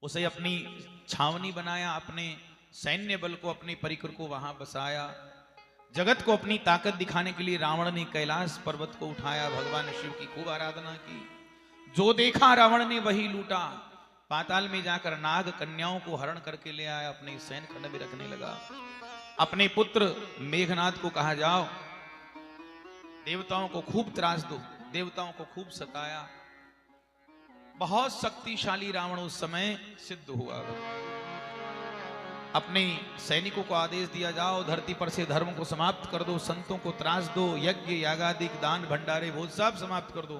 उसे अपनी छावनी बनाया, अपने सैन्य बल को, अपने परिकर को वहां बसाया। जगत को अपनी ताकत दिखाने के लिए रावण ने कैलाश पर्वत को उठाया, भगवान शिव की खूब आराधना की। जो देखा रावण ने वही लूटा। पाताल में जाकर नाग कन्याओं को हरण करके ले आया, अपने सैन्य खंड में रखने लगा। अपने पुत्र मेघनाद को कहा, जाओ देवताओं को खूब त्रास दो, देवताओं को खूब सताया। बहुत शक्तिशाली रावण उस समय सिद्ध हुआ। अपने सैनिकों को आदेश दिया, जाओ धरती पर से धर्म को समाप्त कर दो, संतों को त्रास दो, यज्ञ यागादिक दान भंडारे भोज सब समाप्त कर दो।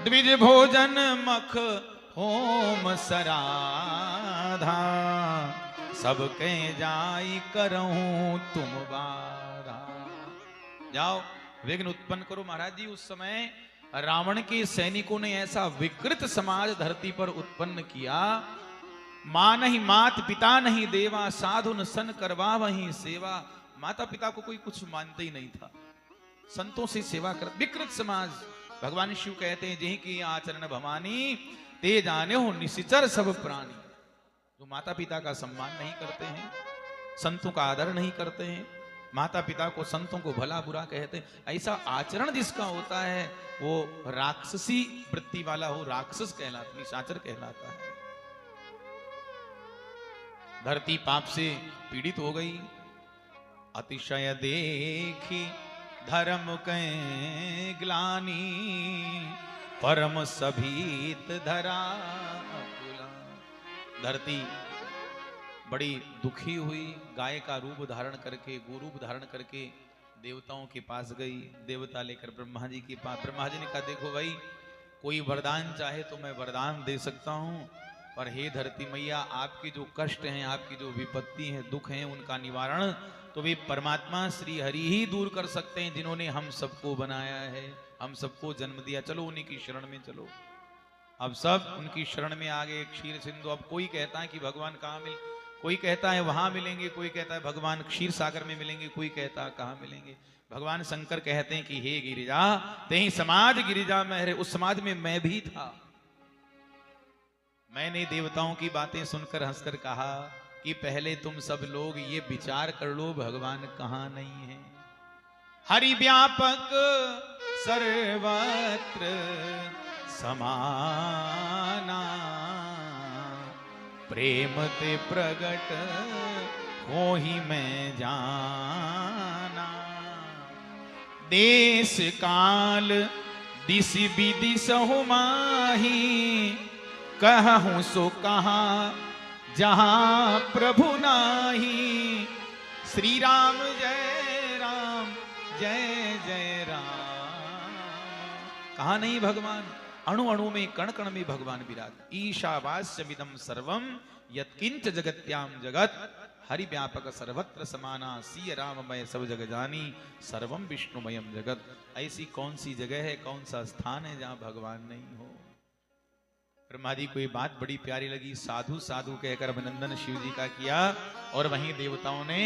द्विज भोजन मख होम सराधा, सबके जाई करऊं तुम बारा। जाओ विघ्न उत्पन्न करो। महाराज जी उस समय रावण के सैनिकों ने ऐसा विकृत समाज धरती पर उत्पन्न किया। मां नहीं मात पिता नहीं देवा, साधु न सन करवा वहीं सेवा। माता पिता को कोई कुछ मानते ही नहीं था, संतों से सेवा कर। विकृत समाज। भगवान शिव कहते हैं, जेहि की आचरण भवानी, ते जाने हो निशिचर सब प्राणी। जो माता पिता का सम्मान नहीं करते हैं, संतों का आदर नहीं करते हैं, माता पिता को संतों को भला बुरा कहते हैं, ऐसा आचरण जिसका होता है वो राक्षसी वृत्ति वाला हो, राक्षस कहलाता, निशाचर कहलाता है। धरती पाप से पीड़ित हो गई। अतिशय देखी धर्म के ग्लानि, परम सभीत धरा तुला। धरती बड़ी दुखी हुई। गाय का रूप धारण करके, गोरूप धारण करके देवताओं के पास गई। देवता लेकर ब्रह्मा जी के पास। ब्रह्मा जी ने कहा, देखो भाई, कोई वरदान चाहे तो मैं वरदान दे सकता हूं, पर हे धरती मैया, आपके जो कष्ट हैं, आपकी जो विपत्ति हैं, दुख हैं, उनका निवारण तो वे परमात्मा श्री हरि ही दूर कर सकते हैं, जिन्होंने हम सबको बनाया है, हम सबको जन्म दिया। चलो उन्हीं की शरण में चलो। अब सब उनकी शरण में आ गए। क्षीर सिंधु। अब कोई कहता है कि भगवान कहाँ मिल, कोई कहता है वहां मिलेंगे, कोई कहता है भगवान क्षीर सागर में मिलेंगे, कोई कहता है कहाँ मिलेंगे। भगवान शंकर कहते हैं कि हे गिरिजा, तेहि समाज गिरिजा में रहे। उस समाज में मैं भी था। मैंने देवताओं की बातें सुनकर हंसकर कहा कि पहले तुम सब लोग ये विचार कर लो, भगवान कहाँ नहीं है। हरि व्यापक सर्वत्र समाना, प्रेम ते प्रगट हो ही मैं जाना। देश काल दिस विदिश हो माही, कहूं सो कहा जहां प्रभु नाही। श्री राम जय राम, जय जय राम। कहा नहीं भगवान? अणु अणु में, कण कण में भगवान विराज। ईशावास्यमिदं सर्वम यत्किंच जगत्याम जगत, हरि व्यापक सर्वत्र समाना। सिय राममय सब जग जानी, सर्वम विष्णुमयम जगत। ऐसी कौन सी जगह है, कौन सा स्थान है जहां भगवान नहीं हो। ब्रह्मा जी को ये बात बड़ी प्यारी लगी। साधु साधु कहकर अभिनंदन शिव जी का किया। और वहीं देवताओं ने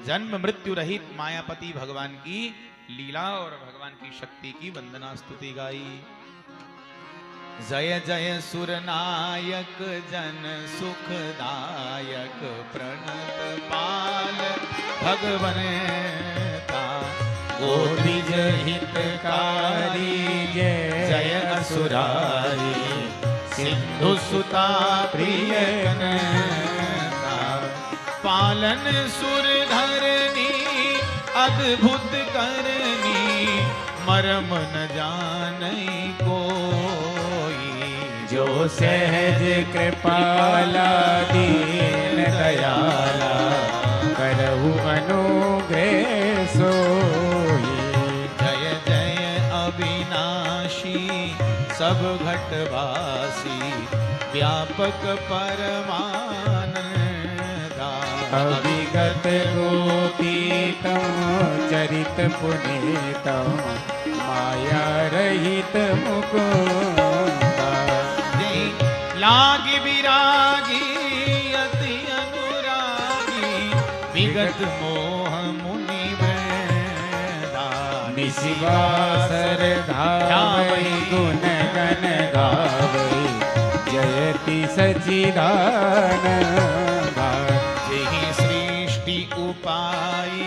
जन्म मृत्यु रहित मायापति भगवान की लीला और भगवान की शक्ति की वंदना स्तुति गाई। जय जय सुर नायक जन सुखदायक, प्रणत पाल भगवनता। गोद्विज हितकारी जय जय असुरारी, सिंधु सुता प्रिय कनता। पालन सुर धरनी अद्भुत करनी, मरम न जानई कोई। जो सहज कृपाला दीन दयाला, करहु अनुग्रह सोई। जय जय अविनाशी सब घटवासी, व्यापक परमानंदा। अविगत गोपीतम चरित पुनीतम, माया रहित मुकुंदा। लाग विरागी अति अनुरागी, विगत मोह मुनि वृंदा। निशिवासर धावै गुण गण गावै, जयति सच्चिदानंदा। जेहि सृष्टि उपाई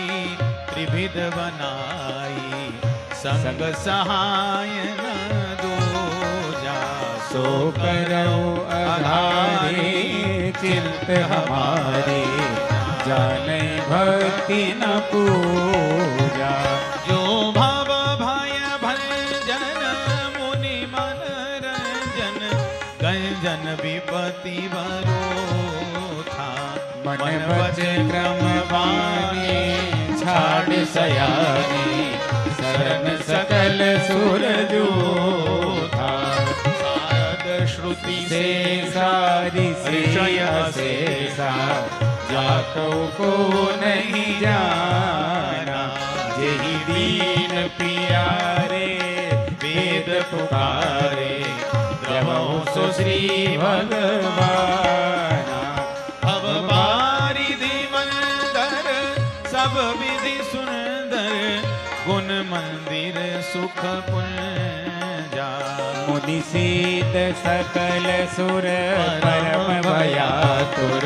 त्रिविध बनाई संग सहाय न दूजा। सो करो आधारे चिंत हमारे जाने भक्ति न पूजा। जो भव भय भंजन मुनि मनोरंजन गंजन विपति वरोथा। मन बच क्रम बानी छाड़ सयानी शरण सकल सुर जूथा। शारद श्रुति से सारी श्रेय शेषा जातो को नहीं जाना। जेहि दीन प्यारे वेद पुकारे ब्रह्मो सो श्री भगवाना। अब बारिधि मंदर सब विधि सुंदर गुण मंदिर सुख पुंजा। मुनि सीत सकल सुर परम भयातुर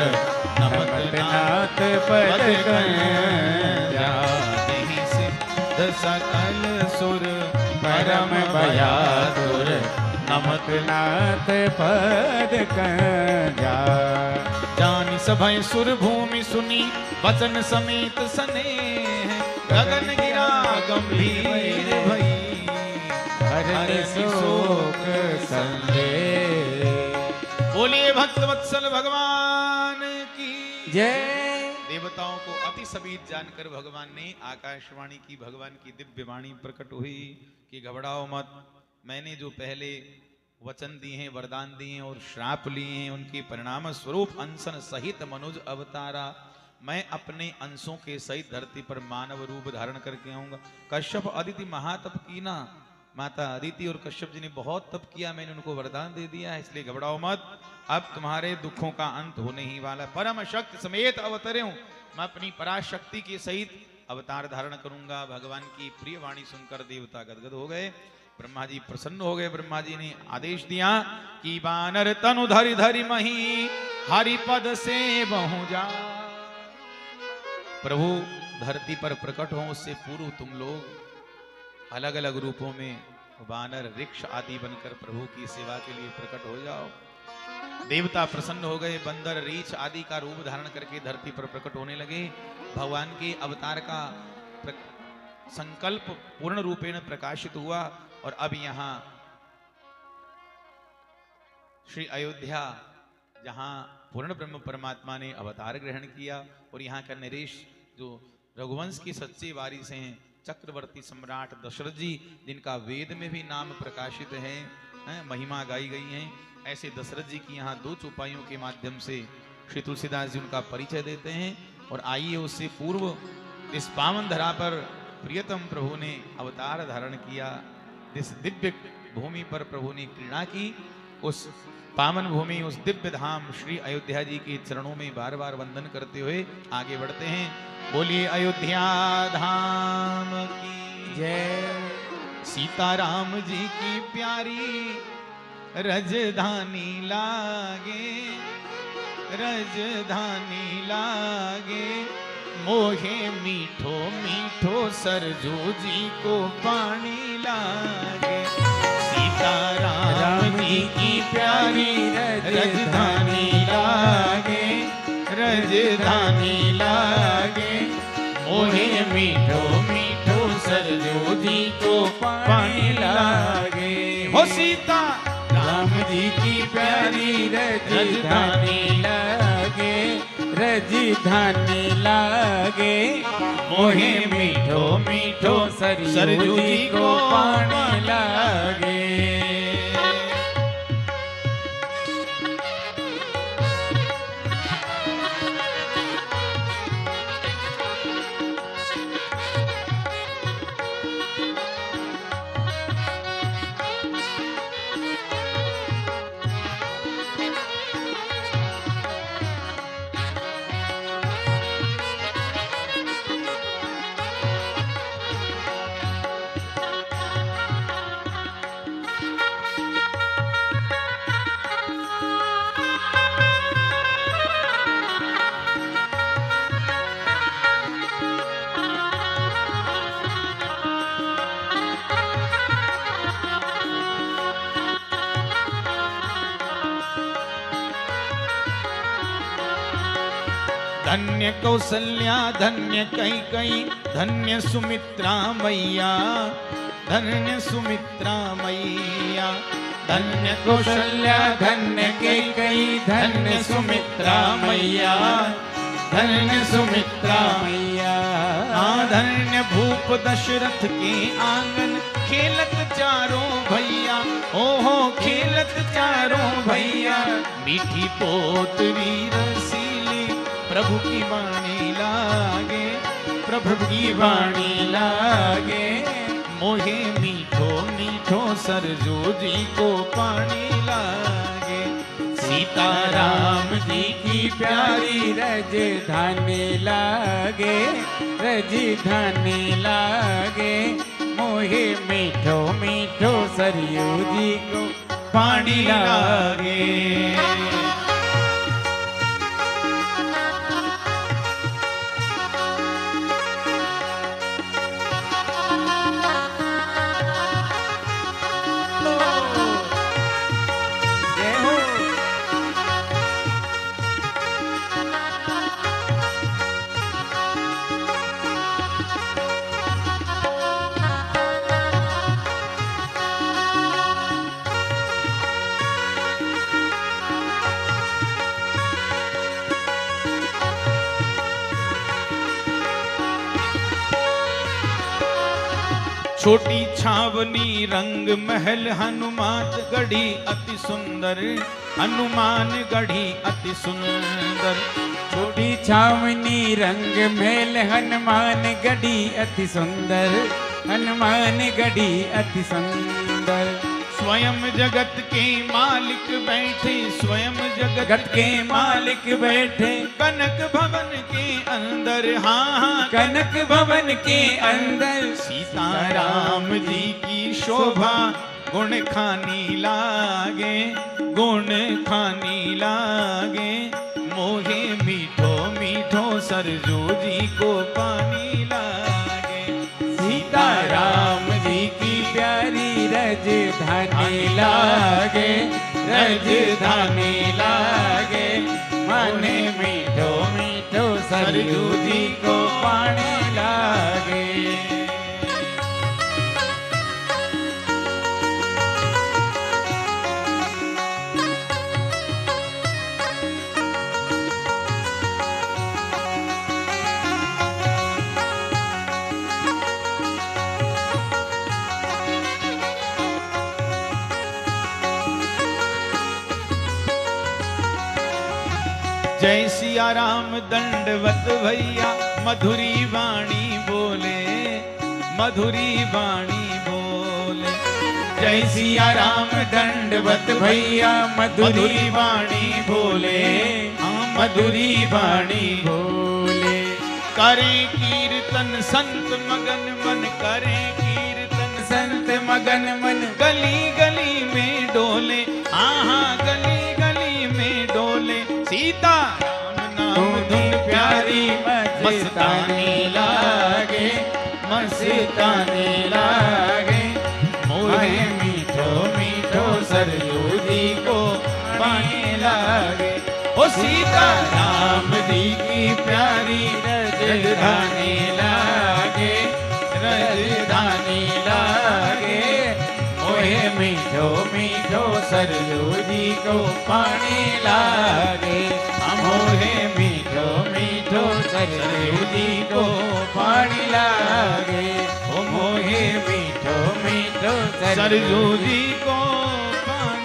नमत नाथ पद गंजा। देहि सिद्ध सकल सुर परम भयातुर नमत नाथ पद गंजा। जानि सभय सुर भूमि सुनी वचन समेत स्नेह गगन गिरा गंभीर भई हरण शोक संदेह। बोलिए भक्त वत्सल भगवान की जय। देवताओं को अति समीत जानकर भगवान ने आकाशवाणी की, भगवान की दिव्य वाणी प्रकट हुई कि घबराओ मत। मैंने जो पहले वचन दिए हैं, वरदान दिए हैं और श्राप लिए हैं, उनके परिणाम स्वरूप अनशन सहित मनुज अवतारा। मैं अपने अंशों के सहित धरती पर मानव रूप धारण करके आऊंगा। कश्यप अदिति महातप कीना, माता अदिति और कश्यप जी ने बहुत तप किया, मैंने उनको वरदान दे दिया है, इसलिए घबराओ मत। अब तुम्हारे दुखों का अंत होने ही वाला। परम शक्ति समेत अवतरे हूं, मैं अपनी पराशक्ति के सहित अवतार धारण करूंगा। भगवान की प्रिय वाणी सुनकर देवता गदगद हो गए, ब्रह्मा जी प्रसन्न हो गए। ब्रह्मा जी ने आदेश दिया कि बानर तनु धरि धरि मही हरि पद से बहु जा। प्रभु धरती पर प्रकट हो उससे पूर्व तुम लोग अलग अलग रूपों में वानर वृक्ष आदि बनकर प्रभु की सेवा के लिए प्रकट हो जाओ। देवता प्रसन्न हो गए, बंदर रीछ आदि का रूप धारण करके धरती पर प्रकट होने लगे। भगवान के अवतार का संकल्प पूर्ण रूपेण प्रकाशित हुआ और अब यहाँ श्री अयोध्या जहाँ पूर्ण ब्रह्म परमात्मा ने अवतार ग्रहण किया और यहाँ का नरेश जो रघुवंश की सच्ची वारिस हैं, चक्रवर्ती सम्राट दशरथ जी, जिनका वेद में भी नाम प्रकाशित है, महिमा गाई गई है, ऐसे दशरथ जी की यहाँ दो चौपाइयों के माध्यम से श्री तुलसीदास जी उनका परिचय देते हैं। और आइए उससे पूर्व इस पावन धरा पर प्रियतम प्रभु ने अवतार धारण किया, इस दिव्य भूमि पर प्रभु ने क्रीड़ा की। उस पावन भूमि, उस दिव्य धाम श्री अयोध्या जी के चरणों में बार बार वंदन करते हुए आगे बढ़ते हैं। बोलिए अयोध्या धाम की जय। सीताराम जी की प्यारी रजधानी लागे, रजधानी लागे मोहे मीठो मीठो सरजू जी को पानी लागे। सीताराम जी की प्यारी रजधानी लागे, रजधानी लागे मोहे मीठो मीठो सरजू जी को पानी लागे। हो सीता राम जी की प्यारी रजधानी लागे, रजधानी लागे मोहे मीठो मीठो सरजू जी को पानी लागे। धन्य कौसल्या धन्य कैकेयी धन्य सुमित्रा मैया, धन्य सुमित्रा मैया। धन्य कौशल्या धन्य कैकेयी धन्य सुमित्रा मैया, धन्य सुमित्रा मैया। धन्य भूप दशरथ के आंगन खेलत चारों भैया, ओहो खेलत चारों भैया। मीठी पोतरी रसीली प्रभु की वाणी लागे, प्रभु की वाणी लागे। मोहे मीठो मीठो सरजू जी को पानी लागे। सीताराम जी की प्यारी राजधानी लागे, राजधानी लागे। मोहे मीठो मीठो सरयू जी को पानी लागे। छोटी छावनी रंग महल हनुमान गढ़ी अति सुंदर, हनुमान गढ़ी अति सुंदर। छोटी छावनी रंग महल हनुमान गढ़ी अति सुंदर, हनुमान गढ़ी अति सुंदर। स्वयं जगत के मालिक बैठे, स्वयं जगत के मालिक बैठे। कनक भवन के अंदर, हाँ कनक भवन के अंदर। सीताराम जी की शोभा गुण खानी लागे, गुण खानी लागे। मोहे मीठो मीठो सरजू जी को पानी लागे। सीताराम जी की प्यारी राजधानी लागे, राजधानी लागे। माने मीठो मीठो सरयू जी को पानी लागे। जय सिया राम दंडवत भैया, मधुरी वाणी बोले, मधुरी वाणी बोले। जय सिया राम दंडवत भैया, मधुरी वाणी बोले, मधुरी वाणी बोले। करें कीर्तन संत मगन मन, करें कीर्तन संत मगन मन। गली गली में डोले, आहा गली गली में डोले। सीता नाम धुन प्यारी मस्तानी लागे, मस्तानी लागे। मोहे मीठो मीठो सरयू जी को पानी लागे। ओ सीता राम जी की प्यारी राजधानी लागे, राजधानी लागे। मोहे मीठो मीठो सरयू जी को पानी लागे। मोहे मीठो मीठो सरयू जी को पानी लागे। ओ मोहे मीठो मीठो सरयू जी को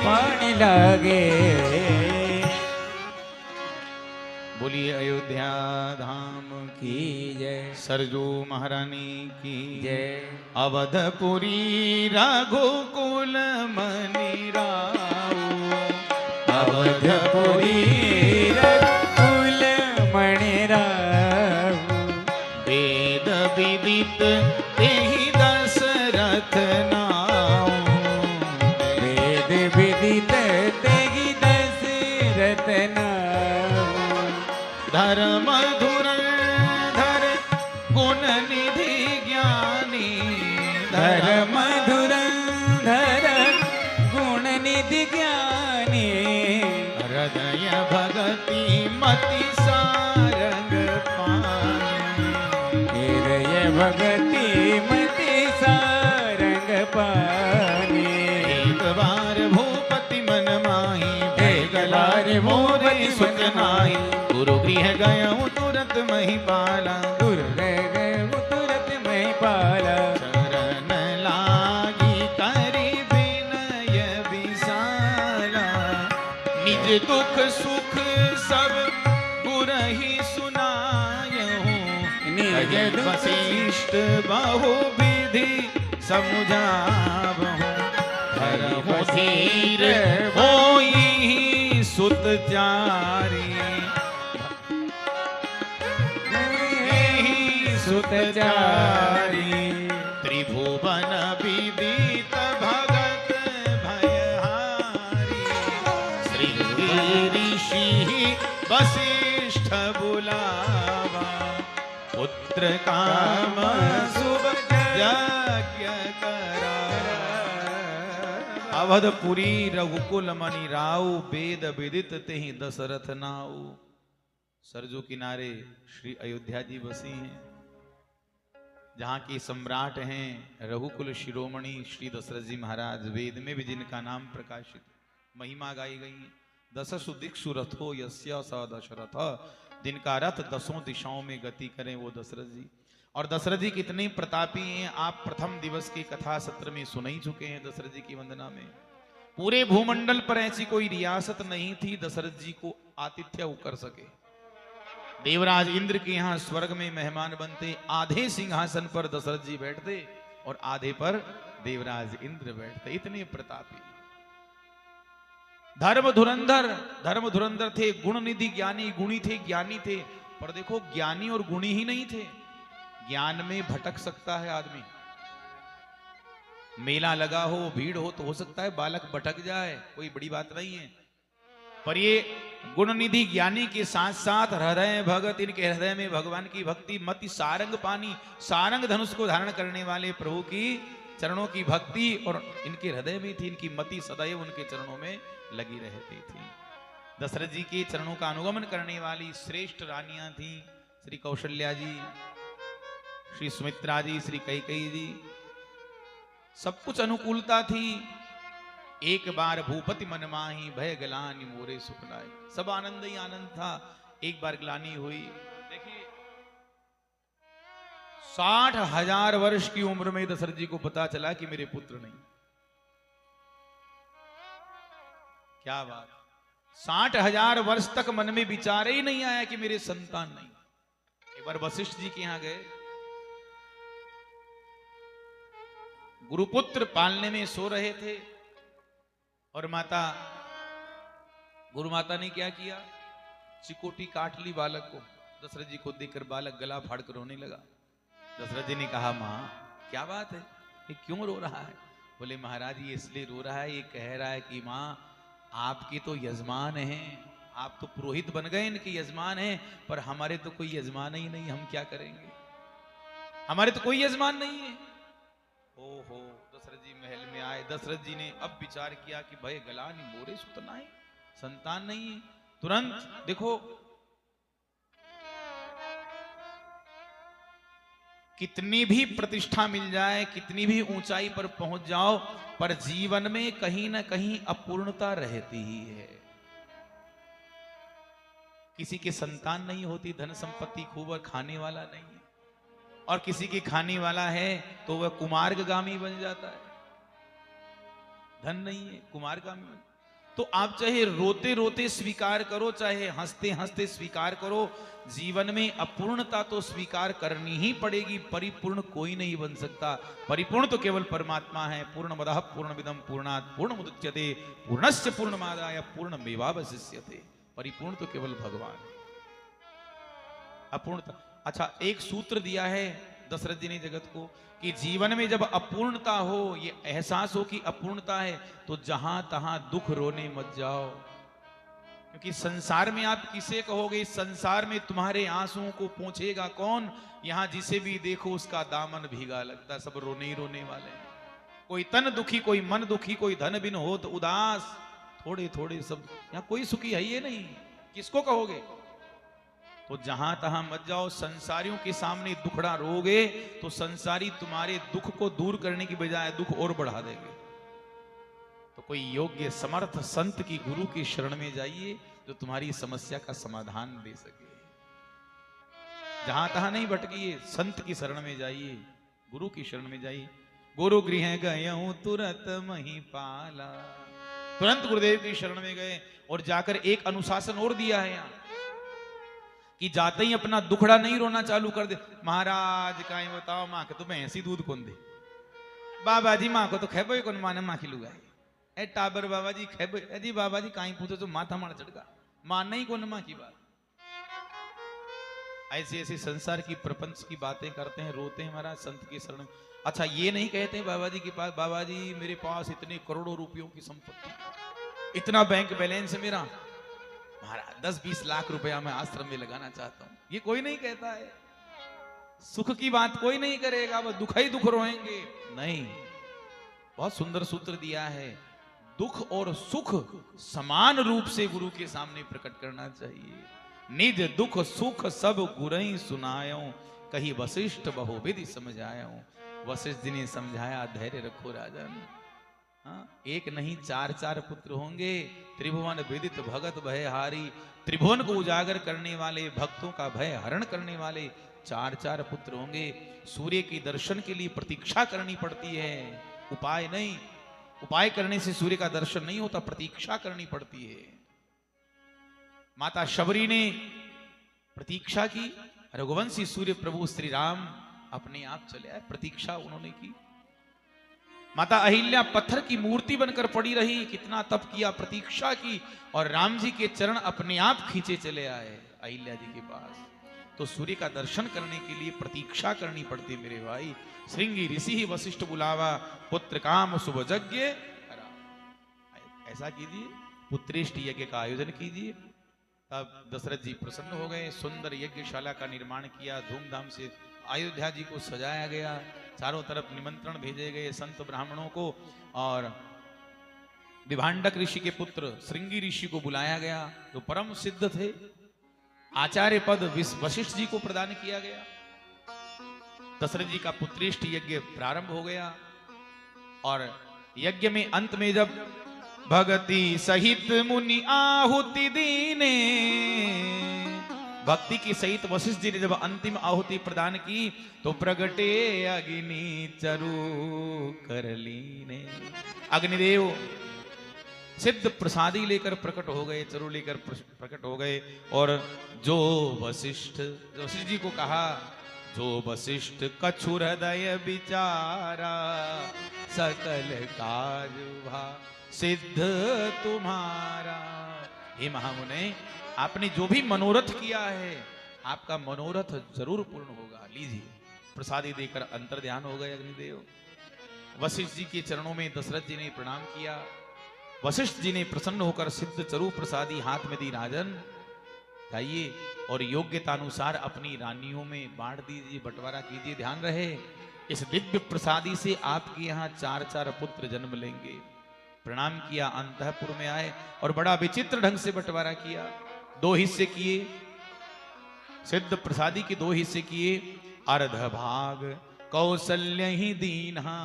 पानी लागे। बोलिए अयोध्या धाम की जय, सरजू महारानी की जय। अवधपुरी रघुकुल मणि राऊ, अवधपुरी रघुकुल मणि राऊ। वेद विदित तेहि दशरथ नाऊ, वेद विदित तेहि दशरथ नाऊ। धर्म धुरंधर गुण निधि ज्ञानी, धर्म धुरंधर गुण निधि ज्ञानी। हृदय भगति मति सारंग स्वगति मति सारंग पानी। एक बार भूपति मन माही भय गलारे मोरति सुख नाही। गुरु गृह गयऊँ तुरत मही पाला। गुरु गए तुरत मैं पाला। चरण लागी करी विनय विशाला। निज दुख सुख सब गुरहि सुनायहूँ। निज दुख वशिष्ठ बहु विधि समुझावहूँ। धरहु धीर होई सुत चारी। सुत चारी। त्रिभुवन विदित भगत भयहारी। श्री ऋषि वशिष्ठ बुलावा। पुत्र काम शुभ यज्ञ करा। अवधपुरी रघुकुल मणि राव वेद विदित तेहि दशरथ नाऊ। सरजू किनारे श्री अयोध्या जी बसी हैं, जहाँ के सम्राट हैं रघुकुल शिरोमणि श्री दशरथ जी महाराज। वेद में भी जिनका नाम प्रकाशित महिमा गाई गई है। दशसु दिक्षु रथो यस्य स दशरथ। जिनका रथ दसों दिशाओं में गति करें वो दशरथ जी। और दशरथ जी कितने प्रतापी हैं आप प्रथम दिवस की कथा सत्र में सुन ही चुके हैं। दशरथ जी की वंदना में पूरे भूमंडल पर ऐसी कोई रियासत नहीं थी दशरथ जी को आतिथ्य कर सके। देवराज इंद्र के यहाँ स्वर्ग में मेहमान बनते, आधे सिंहासन पर दशरथ जी बैठते और आधे पर देवराज इंद्र बैठते। इतने प्रतापी धर्म धुरंधर थे, गुण निधि ज्ञानी, गुणी थे, ज्ञानी थे। पर देखो ज्ञानी और गुणी ही नहीं थे, ज्ञान में भटक सकता है आदमी। मेला लगा हो, भीड़ हो तो हो सकता है बालक भटक जाए, कोई बड़ी बात नहीं है। पर ये गुण निधि ज्ञानी के साथ साथ हृदय भगत, इनके हृदय में भगवान की भक्ति, मति सारंग पानी, सारंग धनुष को धारण करने वाले प्रभु की चरणों की भक्ति और इनके हृदय में थी। इनकी मति सदैव उनके चरणों में लगी रहती थी। दशरथ जी के चरणों का अनुगमन करने वाली श्रेष्ठ रानियां थी श्री कौशल्या जी, श्री सुमित्रा जी, श्री कैकेयी जी। सब कुछ अनुकूलता थी। एक बार भूपति मन माही भय गलानी मोरे सुख लाए। सब आनंद ही आनंद था। एक बार ग्लानी हुई। देखिए 60,000 वर्ष की उम्र में दशरथ जी को पता चला कि मेरे पुत्र नहीं। क्या बात, 60,000 वर्ष तक मन में विचार ही नहीं आया कि मेरे संतान नहीं। एक बार वशिष्ठ जी के यहां गए, गुरुपुत्र पालने में सो रहे थे और गुरु माता ने क्या किया, चिकोटी काट ली बालक को। दशरथ जी को देखकर बालक गला फाड़कर रोने लगा। दशरथ जी ने कहा मां क्या बात है, ये क्यों रो रहा है? बोले महाराज ये इसलिए रो रहा है, ये कह रहा है कि मां आपके तो यजमान हैं, आप तो पुरोहित बन गए, इनके यजमान हैं, पर हमारे तो कोई यजमान ही नहीं, हम क्या करेंगे, हमारे तो कोई यजमान नहीं है। ओहो, दशरथ जी महल में आए। दशरथ जी ने अब विचार किया कि भय गलानी मोरे सुत नाहि, संतान नहीं है। तुरंत देखो कितनी भी प्रतिष्ठा मिल जाए, कितनी भी ऊंचाई पर पहुंच जाओ, पर जीवन में कहीं ना कहीं अपूर्णता रहती ही है। किसी के संतान नहीं होती, धन संपत्ति खूब और खाने वाला नहीं है, और किसी के खाने वाला है तो वह कुमार्गामी बन जाता है। धन नहीं है, कुमार्गामी बन। तो आप चाहे रोते रोते स्वीकार करो, चाहे हंसते हंसते स्वीकार करो, जीवन में अपूर्णता तो स्वीकार करनी ही पड़ेगी। परिपूर्ण कोई नहीं बन सकता। परिपूर्ण तो केवल परमात्मा है। पूर्णमदः पूर्णमिदं पूर्णात् पूर्णमुदच्यते पूर्णस्य पूर्णमादाय पूर्णमेवावशिष्यते। परिपूर्ण तो केवल भगवान है। अपूर्णता, अच्छा एक सूत्र दिया है दशरथ जी ने जगत को कि जीवन में जब अपूर्णता हो, ये एहसास हो कि अपूर्णता है, तो जहां तहां दुख रोने मत जाओ। क्योंकि संसार में आप किसे कहोगे, संसार में तुम्हारे आंसुओं को पोंछेगा कौन? यहां जिसे भी देखो उसका दामन भीगा लगता है, सब रोने ही रोने वाले हैं। कोई तन दुखी, कोई मन दुखी, कोई धन बिन हो तो उदास, थोड़े थोड़े सब। यहां कोई सुखी है ये नहीं, किसको कहोगे? तो जहां तहां मत जाओ, संसारियों के सामने दुखड़ा रोगे तो संसारी तुम्हारे दुख को दूर करने की बजाय दुख और बढ़ा देंगे। तो कोई योग्य समर्थ संत की गुरु की शरण में जाइए जो तुम्हारी समस्या का समाधान दे सके। जहां तहां नहीं भटकिए, संत की शरण में जाइए, गुरु की शरण में जाइए। गुरु गृह गयऊं तुरंत मही पाला, तुरंत गुरुदेव की शरण में गए और जाकर एक अनुशासन और दिया है यहाँ कि जाते ही अपना दुखड़ा नहीं रोना चालू कर दे। महाराज काई बताओ, माँ के तो भैंसी दूध कौन दे, बाबा जी माँ को तो खेबो कौन, माने माँ की लुगाई ए टाबर बाबा जी खेबो, जी बाबा जी काई पूछो तो माथा मार चढ़गा, मानना ही कौन माँ की बात। ऐसे ऐसे संसार की प्रपंच की बातें करते हैं, रोते हैं महाराज संत की शरण। अच्छा ये नहीं कहते हैं बाबा जी के पास, बाबा जी मेरे पास इतने करोड़ों रुपयों की संपत्ति, इतना बैंक बैलेंस है मेरा, महाराज 10-20 लाख रुपया मैं आश्रम में लगाना चाहता हूं। ये कोई नहीं कहता है। सुख की बात कोई नहीं करेगा, वो दुख ही दुख रोएंगे। नहीं, बहुत सुंदर सूत्र दिया है, दुख और सुख समान रूप से गुरु के सामने प्रकट करना चाहिए। निज दुख सुख सब गुरई सुनायो, कही वशिष्ठ बहुविधि समझायो। वशिष्ठ जी ने समझाया, धैर्य रखो राजन। हाँ, एक नहीं 4 पुत्र होंगे। त्रिभुवन विदित भगत भय हारी, त्रिभुवन को उजागर करने वाले, भक्तों का भय हरण करने वाले 4 पुत्र होंगे। सूर्य के दर्शन के लिए प्रतीक्षा करनी पड़ती है, उपाय नहीं। उपाय करने से सूर्य का दर्शन नहीं होता, प्रतीक्षा करनी पड़ती है। माता शबरी ने प्रतीक्षा की, रघुवंशी सूर्य प्रभु श्री राम अपने आप चले आए, प्रतीक्षा उन्होंने की। माता अहिल्या पत्थर की मूर्ति बनकर पड़ी रही, कितना तप किया, प्रतीक्षा की, और राम जी के चरण अपने आप खींचे चले आए अहिल्या जी के पास। तो सूर्य का दर्शन करने के लिए प्रतीक्षा करनी पड़ती मेरे भाई। श्रृंगी ऋषि ही वशिष्ठ बुलावा, पुत्र काम शुभ यज्ञ करा। ऐसा कीजिए, पुत्रेष्ट यज्ञ का आयोजन कीजिए। तब दशरथ जी प्रसन्न हो गए, सुंदर यज्ञशाला का निर्माण किया, धूमधाम से अयोध्या जी को सजाया गया, चारों तरफ निमंत्रण भेजे गए संत ब्राह्मणों को, और विभांडक ऋषि के पुत्र श्रृंगी ऋषि को बुलाया गया जो परम सिद्ध थे। आचार्य पद वशिष्ठ जी को प्रदान किया गया। दशरथ जी का पुत्रेष्ट यज्ञ प्रारंभ हो गया, और यज्ञ में अंत में जब भगति सहित मुनि आहुति दीने, भक्ति की सहित वशिष्ठ जी ने जब अंतिम आहुति प्रदान की तो प्रगटे अग्नि चरु कर लीने। अग्निदेव सिद्ध प्रसादी लेकर प्रकट हो गए, चरु लेकर प्रकट हो गए, और जो वशिष्ठ जी को कहा, जो वशिष्ठ कछु हृदय विचारा, सकल काज भा सिद्ध तुम्हारा। हे महामुने, आपने जो भी मनोरथ किया है, आपका मनोरथ जरूर पूर्ण होगा। लीजिए, प्रसादी देकर अंतर ध्यान हो गए अग्निदेव। वशिष्ठ जी के चरणों में दशरथ जी ने प्रणाम किया। वशिष्ठ जी ने प्रसन्न होकर सिद्ध चरु प्रसादी हाथ में दी। राजन जाइए और योग्यतानुसार अपनी रानियों में बांट दीजिए, बंटवारा कीजिए। ध्यान रहे, इस दिव्य प्रसादी से आपके यहाँ 4 पुत्र जन्म लेंगे। प्रणाम किया, अंतःपुर में आए और बड़ा विचित्र ढंग से बंटवारा किया। 2 हिस्से किए, सिद्ध प्रसादी के 2 हिस्से किए। अर्ध भाग कौशल्य ही दीन्हा,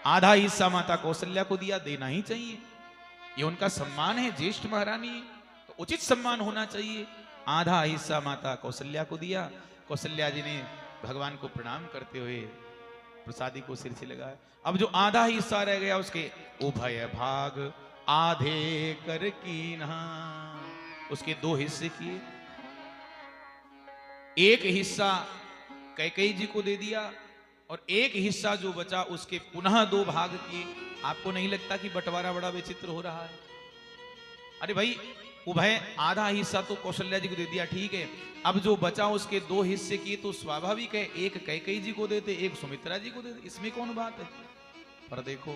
आधा हिस्सा माता कौशल्या को दिया, देना ही चाहिए, ये उनका सम्मान है, ज्येष्ठ महारानी तो उचित सम्मान होना चाहिए। आधा हिस्सा माता कौशल्या को दिया। कौशल्या जी ने भगवान को प्रणाम करते हुए प्रसादी को सिर से लगाया। अब जो आधा हिस्सा रह गया उसके उभय भाग आधे कर कीन्हा, उसके 2 हिस्से किए। एक हिस्सा कैकेयी जी को दे दिया और एक हिस्सा जो बचा उसके पुनः 2 भाग किए। आपको नहीं लगता कि बंटवारा बड़ा विचित्र हो रहा है? अरे भाई, उभय आधा हिस्सा तो कौशल्या जी को दे दिया, ठीक है, अब जो बचा उसके 2 हिस्से किए तो स्वाभाविक है एक कैकेयी जी को देते, एक सुमित्रा जी को देते, इसमें कौन बात है? पर देखो,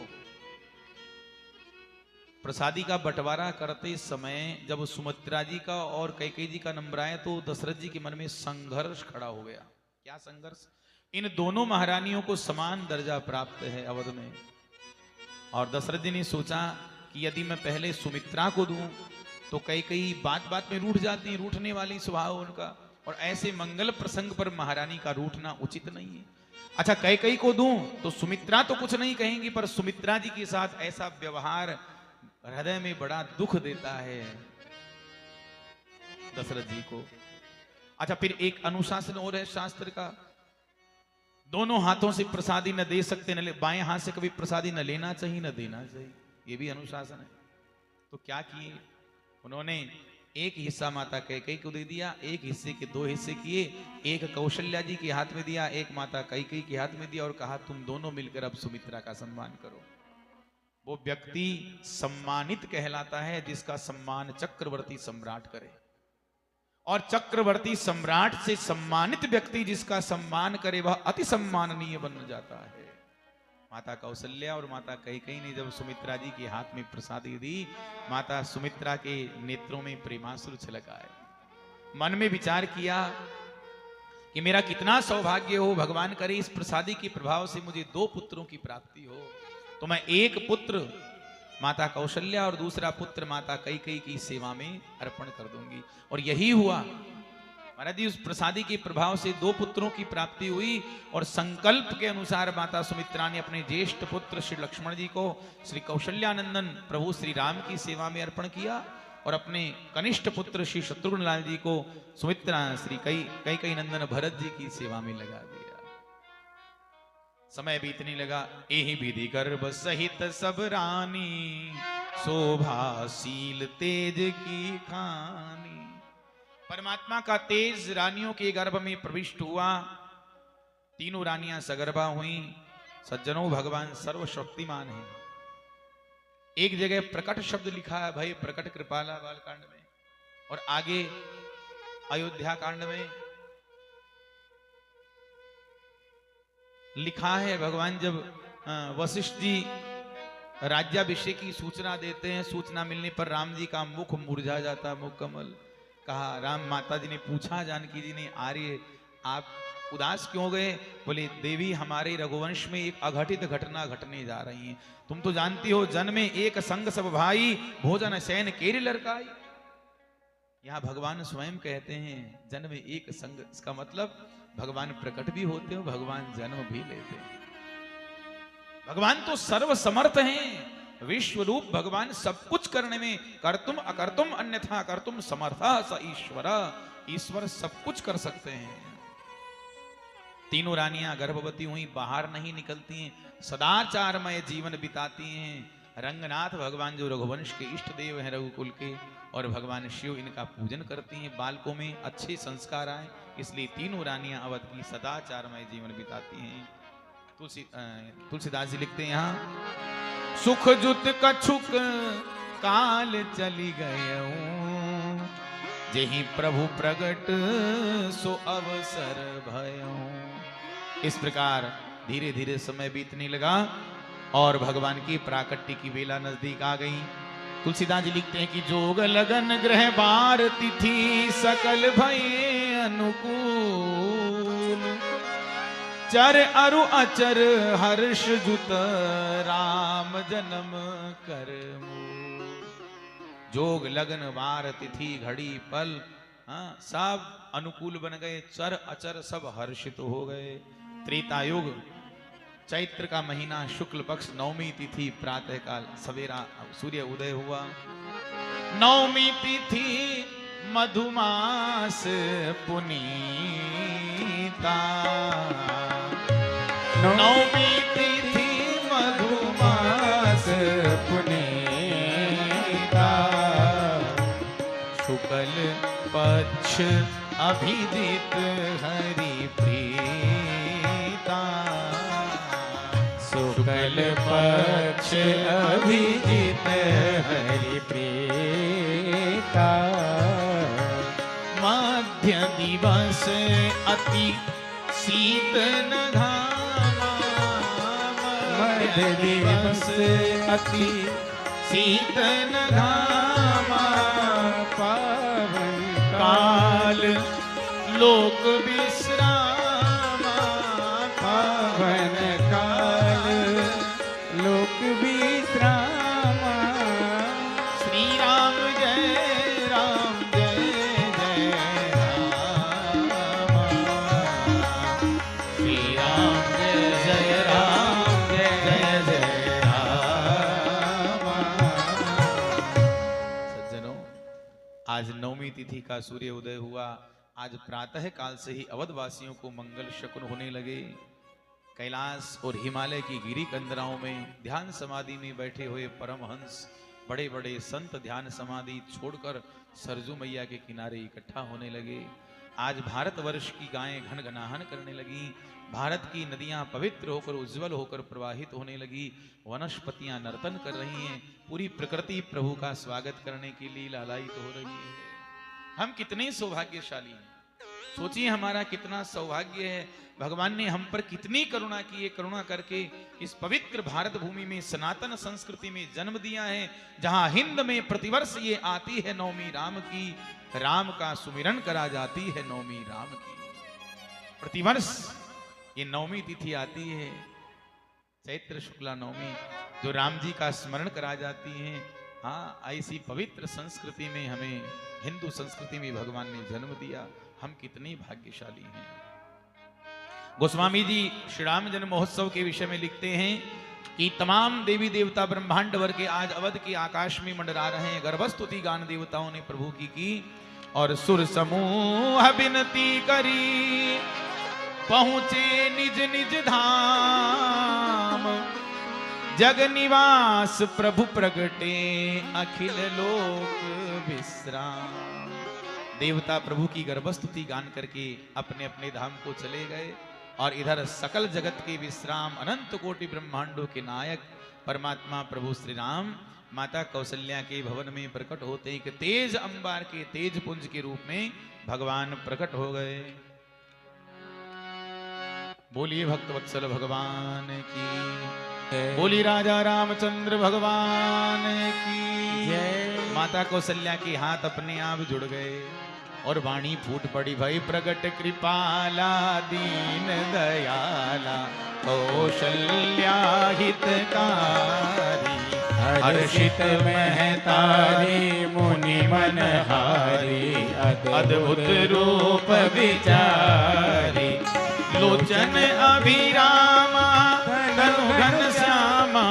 प्रसादी का बंटवारा करते समय जब सुमित्रा जी का और कैकेयी जी का नंबर आया तो दशरथ जी के मन में संघर्ष खड़ा हो गया। क्या संघर्ष? इन दोनों महारानियों को समान दर्जा प्राप्त है अवध में, और दशरथ जी ने सोचा कि यदि मैं पहले सुमित्रा को दूं तो कई बात बात में रूठ जाती हैं, रूठने वाली स्वभाव उनका, और ऐसे मंगल प्रसंग पर महारानी का रूठना उचित नहीं है। अच्छा, कई को दूं तो सुमित्रा तो कुछ नहीं कहेंगी, पर सुमित्रा जी के साथ ऐसा व्यवहार हृदय में बड़ा दुख देता है दशरथ जी को। अच्छा, फिर एक अनुशासन और है शास्त्र का, दोनों हाथों से प्रसादी न दे सकते, न ले, बाएं हाथ से कभी प्रसादी न लेना चाहिए न देना चाहिए, ये भी अनुशासन है। तो क्या किए उन्होंने, एक हिस्सा माता कैकेयी को दे दिया, एक हिस्से के 2 हिस्से किए, एक कौशल्या जी के हाथ में दिया, एक माता कैकेयी के हाथ में दिया, और कहा तुम दोनों मिलकर अब सुमित्रा का सम्मान करो। वो व्यक्ति सम्मानित कहलाता है जिसका सम्मान चक्रवर्ती सम्राट करे, और चक्रवर्ती सम्राट से सम्मानित व्यक्ति जिसका सम्मान करे वह अति सम्माननीय बन जाता है। माता कौशल्या और माता कैकेयी ने जब सुमित्रा जी के हाथ में प्रसादी दी, माता सुमित्रा के नेत्रों में प्रेमाश्रु छलक आए। मन में विचार किया कि मेरा कितना सौभाग्य हो, भगवान करे इस प्रसादी के प्रभाव से मुझे 2 पुत्रों की प्राप्ति हो, तो मैं एक पुत्र माता कौशल्या और दूसरा पुत्र माता कैकेयी की सेवा में अर्पण कर दूंगी। और यही हुआ महाराज जी, उस प्रसादी के प्रभाव से 2 पुत्रों की प्राप्ति हुई, और संकल्प के अनुसार माता सुमित्रा ने अपने ज्येष्ठ पुत्र श्री लक्ष्मण जी को श्री कौशल्यानंदन प्रभु श्री राम की सेवा में अर्पण किया, और अपने कनिष्ठ पुत्र श्री शत्रुघ्न लाल जी को सुमित्रा श्री कैकेयी नंदन भरत जी की सेवा में लगा दिया। समय बीतने लगा, एहि विधि गर्भ सहित सब रानी, शोभाशील तेज की खानी। परमात्मा का तेज रानियों के गर्भ में प्रविष्ट हुआ, तीनों रानियां सगर्भा हुई। सज्जनों, भगवान सर्वशक्तिमान है। एक जगह प्रकट शब्द लिखा है, भय प्रकट कृपाला बालकांड में, और आगे अयोध्या कांड में लिखा है, भगवान जब वशिष्ठ जी राज्याभिषेक की सूचना देते हैं, सूचना मिलने पर राम जी का मुख मुरझा जाता, मुख कमल। कहा, राम माता जी ने पूछा जानकी जी ने, आर्य आप उदास क्यों गए? बोले, देवी हमारे रघुवंश में एक अघटित घटना घटने जा रही है। तुम तो जानती हो, जन्म में एक संग सब भाई, भोजन शयन केरी लड़काई। यहाँ भगवान स्वयं कहते हैं जन्म में एक संग, इसका मतलब भगवान प्रकट भी होते हो, भगवान जन्म भी लेते हैं। भगवान तो सर्व समर्थ हैं, विश्व रूप भगवान सब कुछ करने में, कर्तुम अकर्तुम अन्यथा कर्तुम समर्था स ईश्वर, ईश्वर सब कुछ कर सकते हैं। तीनों रानियां गर्भवती हुई, बाहर नहीं निकलती हैं, सदाचारमय जीवन बिताती हैं। रंगनाथ भगवान जो रघुवंश के इष्ट देव हैं, रघुकुल के, और भगवान शिव इनका पूजन करती हैं। बालकों में अच्छे संस्कार आए, इसलिए तीनों रानियां अवध की सदाचारमय जीवन बिताती हैं। तुलसीदास जी लिखते हैं यहाँ, सुख जुत कछुक काल चली गयऊं, जेहि प्रभु प्रगट सो अवसर भयऊं। इस प्रकार धीरे धीरे समय बीतने लगा और भगवान की प्राकट्य की वेला नजदीक आ गई। तुलसीदास जी लिखते हैं कि जोग लगन ग्रह बार तिथि सकल भये अनुकूल, चर अरु अचर हर्ष जुत राम जन्म कर मूल। जोग लगन बार तिथि घड़ी पल, हाँ, सब अनुकूल बन गए, चर अचर सब हर्षित हो गए। त्रेता युग चैत्र का महीना शुक्ल पक्ष नवमी तिथि प्रातः काल सवेरा सूर्य उदय हुआ। नवमी तिथि मधुमास पुनीता, नवमी तिथि मधुमास पुनीता, शुक्ल पक्ष अभिजित हरि प्रीता, शुक्ल पक्ष अभिजित हरि प्रीता। मध्य दिवस अति शीत न घामा, मध्य दिवस अति शीत न घामा, पावन काल लोक विश्रामा, पावन काल लोक विश्रामा। श्री राम जय आज नवमी तिथि का सूर्य उदय हुआ। आज प्रातः काल से ही अवधवासियों को मंगल शकुन होने लगे। कैलाश और हिमालय की गिरी कंदराओं में ध्यान समाधि में बैठे हुए परमहंस, बड़े बड़े संत ध्यान समाधि छोड़कर सरजू मैया के किनारे इकट्ठा होने लगे। आज भारतवर्ष की गायें घनघनाहन करने लगी। भारत की नदियां पवित्र होकर उज्जवल होकर प्रवाहित होने लगी। वनस्पतियां नर्तन कर रही हैं। पूरी प्रकृति प्रभु का स्वागत करने के लिए लालायित हो रही है। हम कितने सौभाग्यशाली हैं। सोचिए हमारा कितना सौभाग्य है। भगवान ने हम पर कितनी करुणा की है। करुणा करके इस पवित्र भारत भूमि में सनातन संस्कृति में जन्म दिया है, जहां हिंद में प्रतिवर्ष ये आती है नवमी राम की। राम का सुमिरन करा जाती है नवमी राम की। प्रतिवर्ष ये नवमी तिथि आती है, चैत्र शुक्ला नवमी, जो राम जी का स्मरण करा जाती है। हाँ, ऐसी पवित्र संस्कृति में हमें, हिंदू संस्कृति में भगवान ने जन्म दिया। हम कितने भाग्यशाली हैं। गोस्वामी जी श्री राम जन्म महोत्सव के विषय में लिखते हैं कि तमाम देवी देवता ब्रह्मांड वर के आज अवध के आकाश में मंडरा रहे हैं। गर्भस्तुति गान देवताओं ने प्रभु की और सुर समूह विनती करी, पहुंचे निज निज धाम। जग निवास प्रभु प्रगटे, अखिल लोक विश्राम। देवता प्रभु की गर्भस्तुति गान करके अपने अपने धाम को चले गए और इधर सकल जगत के विश्राम, अनंत कोटि ब्रह्मांडों के नायक परमात्मा प्रभु श्री राम माता कौशल्या के भवन में प्रकट होते एक तेज अंबार के तेज पुंज के रूप में भगवान प्रकट हो गए। बोलिए भक्त वत्सल भगवान की, बोली राजा रामचंद्र भगवान की जय। माता कौशल्या के हाथ अपने आप जुड़ गए और वाणी फूट पड़ी, भई प्रगट कृपाला दीन दयाला कौशल्या हितकारी। हर्षित महतारी मुनि मनहारी, अद्भुत रूप विचारी। लोचन अभिरामा तनु घन श्यामा,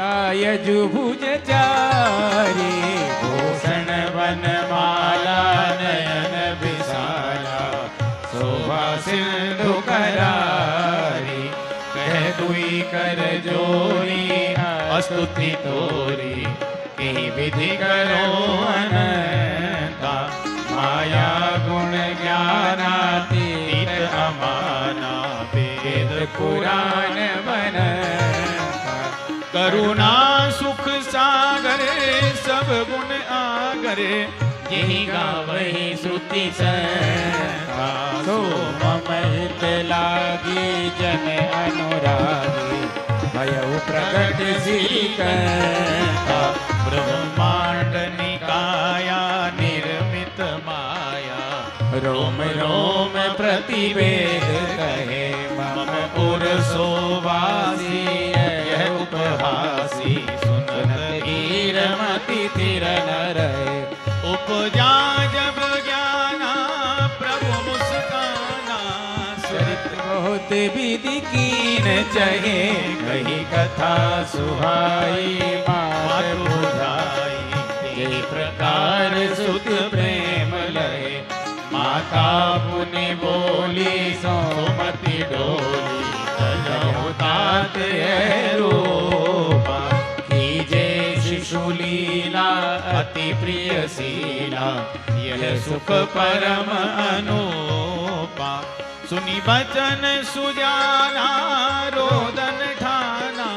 आयजु भुज चारी। भूषण वनमाला नयन विशाला, शोभा सिंधु करारी। कह दुई कर जोरी स्तुति तोरी, की विधि करो अनंता। माया गुण ज्ञानातीत अमाना, वेद पुराण बनता। करुणा सुख सागर सब गुण आगरे, यही गावहि श्रुति संता। सो मम हित लागी जन अनुरागी, भयउ प्रगट श्रीकंता। ब्रह्मांड निकाया निर्मित माया, रोम रोम प्रतिवेद कहे। मम पुर सोवासी यह उपहासी, सुनत हीरमति तिर न रहे। उपजा जब ज्ञाना प्रभु मुस्काना। चरित्र बहुत विधि कीन चहे, कही कथा सुहाई मात बुझाई। ये प्रकार सुत प्रेम लहे, माता पुनि बोली सोमति डोली। तात रूपा, कीजे शिशु लीला अति प्रिय शीला। यह सुख परम अनुपा, सुनी बचन सुजाना रोदन ठाना।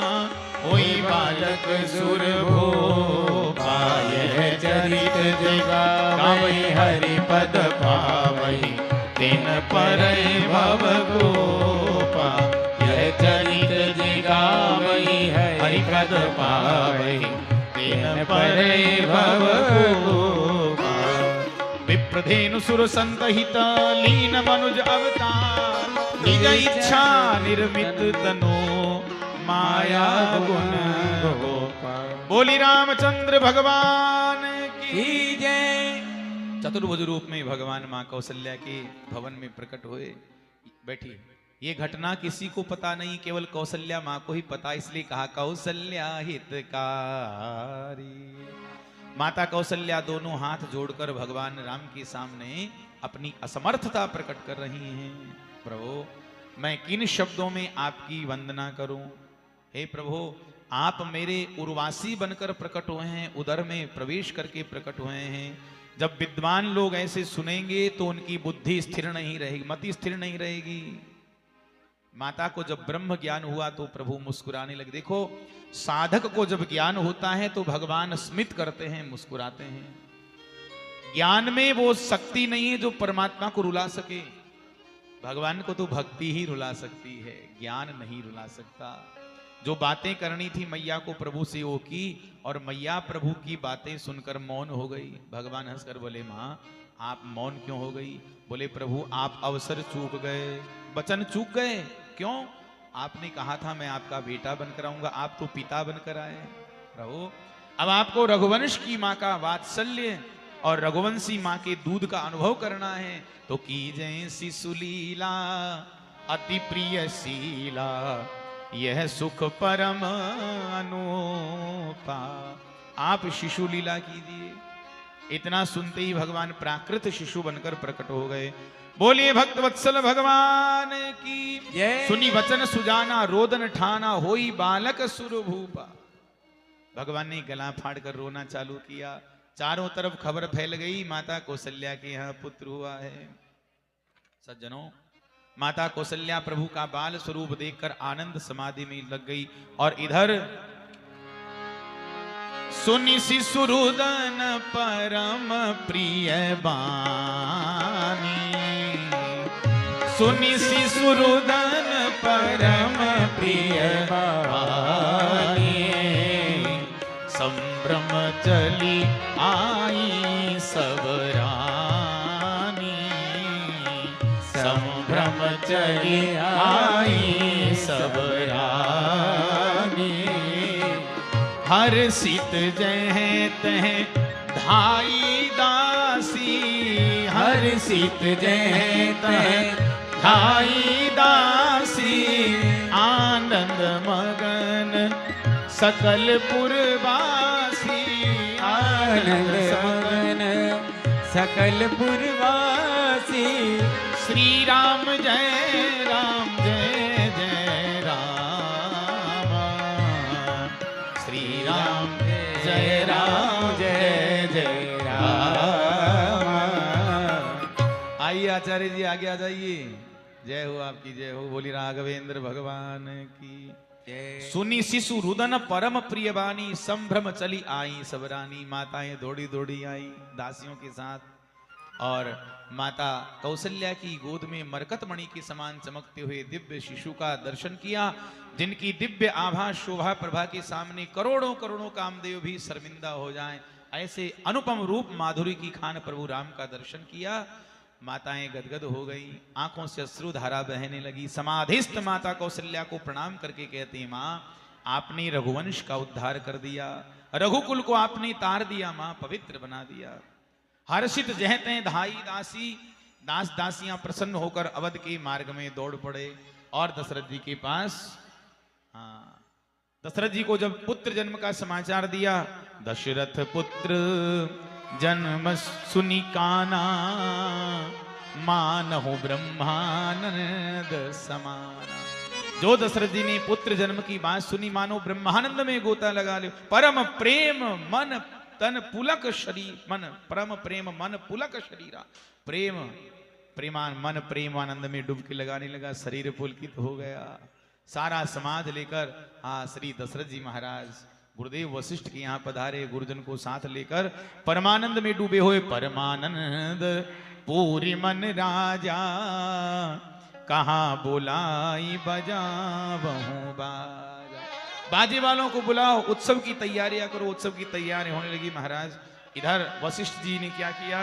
होई बालक सुर भूपा। यह चरित जगावै हरि पद पावै, तिन परय भव गोपा। यह चरित जगावै हरि पद पावै, तिन परय भव गोपा। विप्रधेनु सुर संतहित लीन मनुज अवतार। निज इच्छा निर्मित तनो माया गुण गोपाल। बोली रामचंद्र भगवान की जय। चतुर्भुज रूप में भगवान मां कौशल्या के भवन में प्रकट हुए। बैठी, ये घटना किसी को पता नहीं, केवल कौशल्या मां को ही पता, इसलिए कहा कौशल्या हितकारी। माता कौशल्या दोनों हाथ जोड़कर भगवान राम के सामने अपनी असमर्थता प्रकट कर रही हैं। प्रभु मैं किन शब्दों में आपकी वंदना करूं? हे प्रभु आप मेरे उर्वासी बनकर प्रकट हुए हैं, उदर में प्रवेश करके प्रकट हुए हैं। जब विद्वान लोग ऐसे सुनेंगे तो उनकी बुद्धि स्थिर नहीं रहेगी, मति स्थिर नहीं रहेगी। माता को जब ब्रह्म ज्ञान हुआ तो प्रभु मुस्कुराने लगे। देखो साधक को जब ज्ञान होता है तो भगवान स्मित करते हैं, मुस्कुराते हैं। ज्ञान में वो शक्ति नहीं है जो परमात्मा को रुला सके। भगवान को तो भक्ति ही रुला सकती है, ज्ञान नहीं रुला सकता। जो बातें करनी थी मैया को प्रभु से वो की, और मैया प्रभु की बातें सुनकर मौन हो गई। भगवान हंसकर बोले माँ आप मौन क्यों हो गई? बोले प्रभु आप अवसर चूक गए, वचन चूक गए। क्यों? आपने कहा था मैं आपका बेटा बनकर आऊंगा, आप तो पिता बनकर आए। प्रभु अब आपको रघुवंश की माँ का वात्सल्य और रघुवंशी माँ के दूध का अनुभव करना है तो कीजय शिशुलीला अति प्रिय शीला, यह सुख परम अनूपा। आप शिशु लीला कीजिए। इतना सुनते ही भगवान प्राकृत शिशु बनकर प्रकट हो गए। बोलिए भक्त वत्सल भगवान की सुनी वचन सुजाना, रोदन ठाना होई बालक सुरभूपा। भगवान ने गला फाड़ कर रोना चालू किया। चारों तरफ खबर फैल गई माता कौशल्या के यहाँ पुत्र हुआ है। सज्जनों माता कौशल्या प्रभु का बाल स्वरूप देखकर आनंद समाधि में लग गई। और इधर सुनि शिशुरुदन परम प्रिय बानी, सुनि शिशुरुदन परम प्रिय बानी, संभ्रम चली आई सब रानी, संभ्रम चली आई सब रानी। हर सीत जह तह धाई दासी, हर सीत जह तह धाई दासी, आनंद मगन सकल पुरवासी, आनंद मगन सकल पुरवासी। श्री राम जय राम जय जय राम, श्री राम जय राम जय जय राम। आइए आचार्य जी आगे आ जाइए। जय हो आपकी जय हो। बोली राघवेंद्र भगवान की। सुनी शिशु रुदन परम प्रिय बानी, संभ्रम चली आई सब रानी। माताएं दौड़ी दौड़ी आई दासियों के साथ और माता कौशल्या की गोद में मरकत मणि के समान चमकते हुए दिव्य शिशु का दर्शन किया, जिनकी दिव्य आभा शोभा प्रभा के सामने करोड़ों करोड़ों कामदेव भी शर्मिंदा हो जाएं। ऐसे अनुपम रूप माधुरी की खान प्रभु राम का दर्शन किया। माताएं गदगद हो गई, आंखों से अश्रु धारा बहने लगी। समाधिस्थ माता कौशल्या को प्रणाम करके कहती माँ आपने रघुवंश का उद्धार कर दिया, रघुकुल को आपने तार दिया, माँ पवित्र बना दिया। हर्षित जहते धाई दासी, दास दासियां प्रसन्न होकर अवध के मार्ग में दौड़ पड़े और दशरथ जी के पास। दशरथ जी को जब पुत्र जन्म का समाचार दिया, दशरथ पुत्र जन्म सुनि काना, मानहु ब्रह्मानंद समाना। जो दशरथ जी ने पुत्र जन्म की बात सुनी मानो ब्रह्मानंद में गोता लगा ले। परम प्रेम मन तन पुलक शरीर, मन परम प्रेम मन पुलक शरीरा। प्रेम प्रेमान मन प्रेमानंद में डुबकी लगाने लगा, शरीर पुलकित हो गया। सारा समाज लेकर श्री दशरथ जी महाराज गुरुदेव वशिष्ठ के यहाँ पधारे, गुरुजन को साथ लेकर परमानंद में डूबे हुए। परमानंद पूरी मन राजा, कहाँ बुलाई बजावहूं बाजा। बाजे वालों को बुलाओ, उत्सव की तैयारियां करो। उत्सव की तैयारी होने लगी महाराज। इधर वशिष्ठ जी ने क्या किया,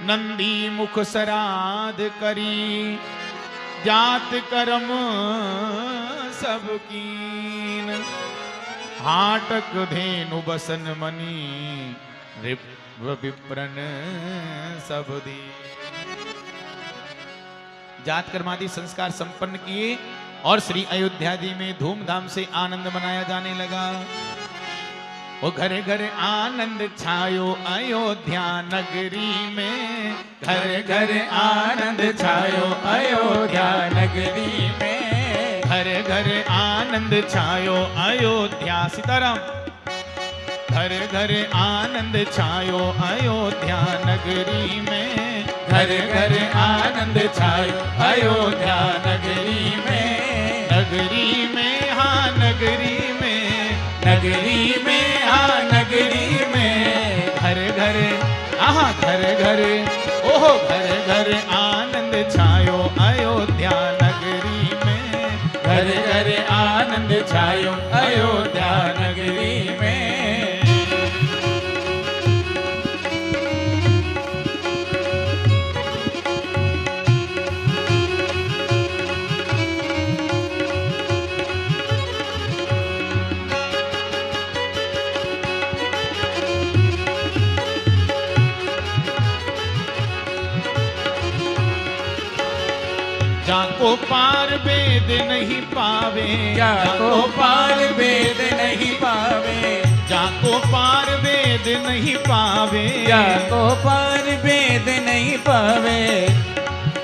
नंदी मुख सराध करी, जात कर्म सब कीन, हाटक धेनु बसन मनी, विप्रन सब दी। जात कर्मादि संस्कार संपन्न किए और श्री अयोध्या जी में धूमधाम से आनंद मनाया जाने लगा। वो घर घर आनंद छायो अयोध्या नगरी में, घर घर आनंद छायो अयोध्या नगरी में, घर घर आनंद छायो अयोध्या। सीताराम। घर घर आनंद छायो अयोध्या नगरी में, घर घर आनंद छायो अयोध्या नगरी में, नगरी में हाँ नगरी में, नगरी में हाँ नगरी में, घर घर आहा घर घर ओहो घर घर आनंद छायो अयोध्या नगरी में, घर घर आनंद छायो अयोध्या नगरी में। जाको पार वेद नहीं पावे, जाको पार वेद नहीं पावे, जाको पार वेद नहीं पावे, जाको पार वेद नहीं पावे,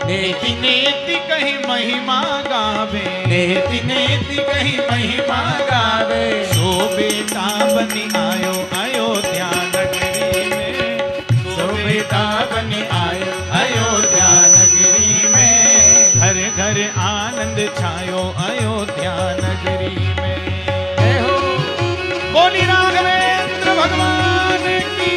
नेति नेति कहीं महिमा गावे, नेति नेति कहीं महिमा गावे, सो बेटा बनी आयो अयोध्या नगरी में, सो बेटा बनी आयो अयोध्या नगरी में, घर घर आनंद छायो अयोध्या नगरी में। जय हो बोली राघवेंद्र भगवान की।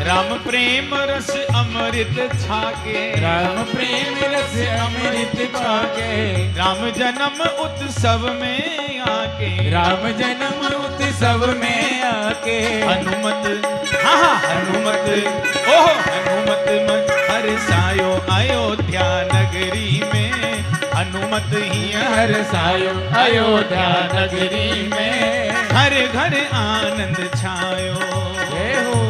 राम प्रेम रस अमृत छाके, राम प्रेम रस अमृत छाके, राम जन्म उत्सव में आके, राम जन्म उत्सव में आके, हनुमत हाँ हनुमत ओहो हनुमत मन हर्षायो अयोध्या नगरी में, हनुमत ही हर्षायो अयोध्या नगरी में, घर घर आनंद छायो। जय हो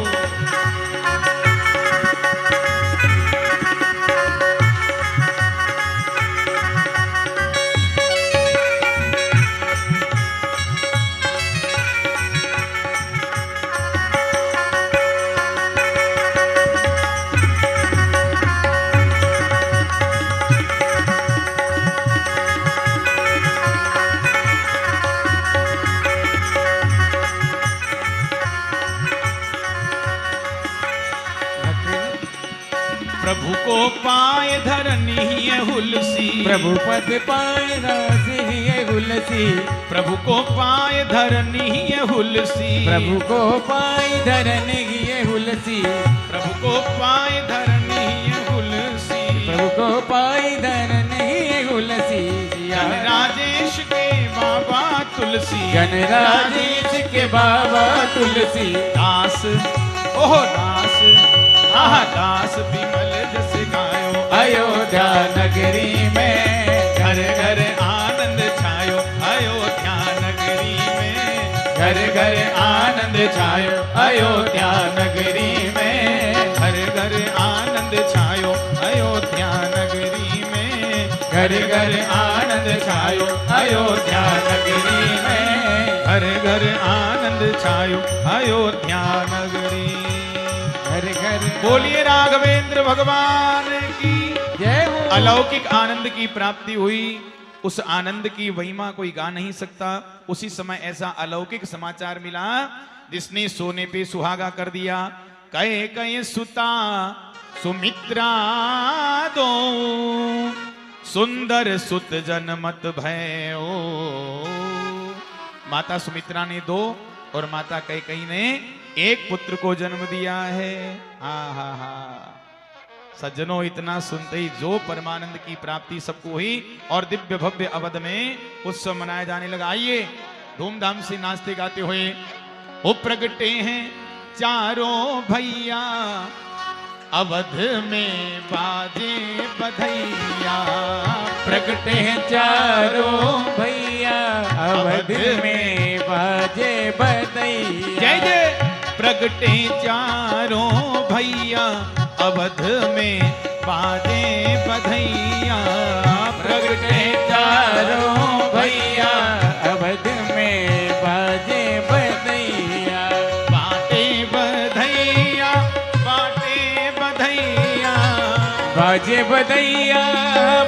प्रभु को पाए धरनी हुलसी, प्रभु पद पाए रासी हुलसी, प्रभु को पाए धरनी हुलसी, प्रभु को पाए धरनी हुलसी, प्रभु को पाए धरनी हुलसी, प्रभु को पाए धरनी हुलसी, जन राजेश के बाबा तुलसी, गणराजेश के बाबा तुलसी, दास ओहो दास आहा दास विमल जस गायो अयोध्या नगरी में, घर घर आनंद छायो अयोध्या नगरी में, घर घर आनंद छायो अयोध्या नगरी में, घर घर आनंद छायो अयोध्या नगरी में, घर घर आनंद छायो अयोध्या नगरी में, घर घर आनंद छायो अयोध्या नगरी। घर घर बोलिए राघवेंद्र भगवान की जय हो। अलौकिक आनंद की प्राप्ति हुई, उस आनंद की महिमा कोई गा नहीं सकता। उसी समय ऐसा अलौकिक समाचार मिला जिसने सोने पे सुहागा कर दिया। कहे कहे सुता सुमित्रा दो, सुंदर सुत जनमत भयो। माता सुमित्रा ने दो और माता कैकेयी ने एक पुत्र को जन्म दिया है। हा हा हा सज्जनों, इतना सुनते ही जो परमानंद की प्राप्ति सबको हुई और दिव्य भव्य अवध में उत्सव मनाया जाने लगा। आइए धूमधाम से नाचते गाते हुए वो प्रगटे हैं चारों भैया, अवध में बाजे बधैया। प्रगटे हैं चारों भैया, अवध में बाजे बधैया। जय जय। प्रगटे चारों भैया, अवध में बाजे बधैया। प्रगटे चारों भैया, अवध में बाजे बधैया। बाटे बधैया, बाटे बधैया, बाजे बधैया,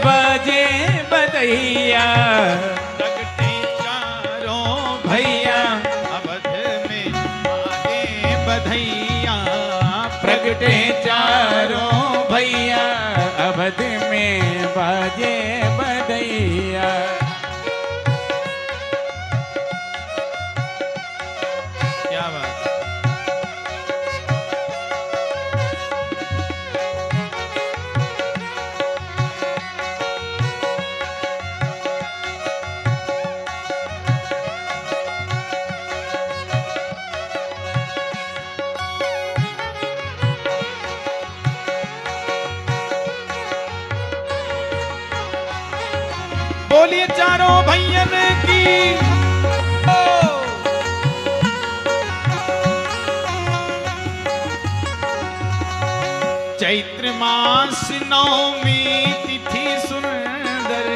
बाजे बधैया। प्रगटे चारों भैया, अवध में बाजे बधैया। प्रगटे चारों भैया, अवध में बाजे बधैया। क्या बात। बोलिए चारों भैयन की। चैत्र मास नवमी तिथि सुंदर,